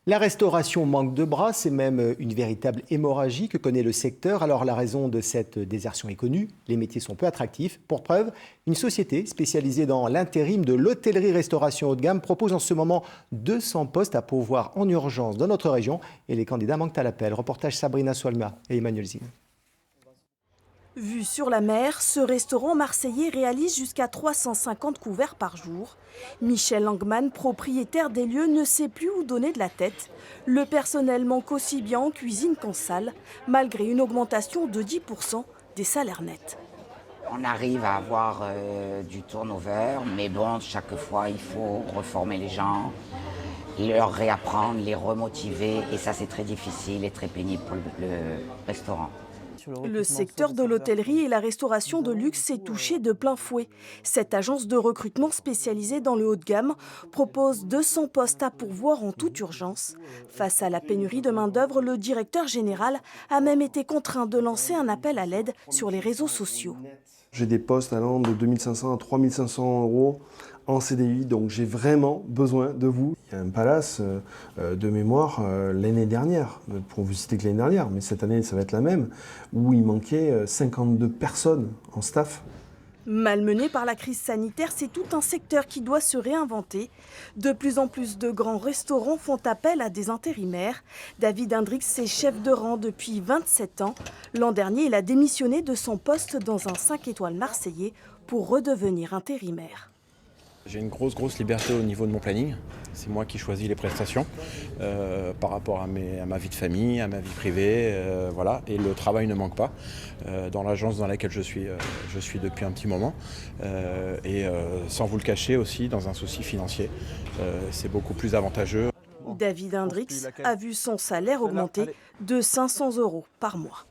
La restauration manque de bras, c'est même une véritable hémorragie que connaît le secteur. Alors la raison de cette désertion est connue, les métiers sont peu attractifs. Pour preuve, une société spécialisée dans l'intérim de l'hôtellerie-restauration haut de gamme propose en ce moment 200 postes à pourvoir en urgence dans notre région et les candidats manquent à l'appel. Reportage Sabrina Soalma et Emmanuel Zine. Vu sur la mer, ce restaurant marseillais réalise jusqu'à 350 couverts par jour. Michel Langman, propriétaire des lieux, ne sait plus où donner de la tête. Le personnel manque aussi bien en cuisine qu'en salle, malgré une augmentation de 10% des salaires nets. On arrive à avoir du turnover, mais bon, chaque fois, il faut reformer les gens, leur réapprendre, les remotiver, et ça, c'est très difficile et très pénible pour le restaurant. Le secteur de l'hôtellerie et la restauration de luxe s'est touché de plein fouet. Cette agence de recrutement spécialisée dans le haut de gamme propose 200 postes à pourvoir en toute urgence. Face à la pénurie de main-d'œuvre, le directeur général a même été contraint de lancer un appel à l'aide sur les réseaux sociaux. J'ai des postes allant de 2500 à 3500 € en CDI, donc j'ai vraiment besoin de vous. Il y a un palace de mémoire l'année dernière, pour vous citer que l'année dernière, mais cette année ça va être la même, où il manquait 52 personnes en staff. Malmené par la crise sanitaire, c'est tout un secteur qui doit se réinventer. De plus en plus de grands restaurants font appel à des intérimaires. David Hendrix est chef de rang depuis 27 ans. L'an dernier, il a démissionné de son poste dans un 5 étoiles marseillais pour redevenir intérimaire. J'ai une grosse liberté au niveau de mon planning. C'est moi qui choisis les prestations par rapport à ma vie de famille, à ma vie privée. Voilà. Et le travail ne manque pas dans l'agence dans laquelle je suis depuis un petit moment. Et sans vous le cacher aussi, dans un souci financier, c'est beaucoup plus avantageux. David Hendrix a vu son salaire augmenter de 500 € par mois.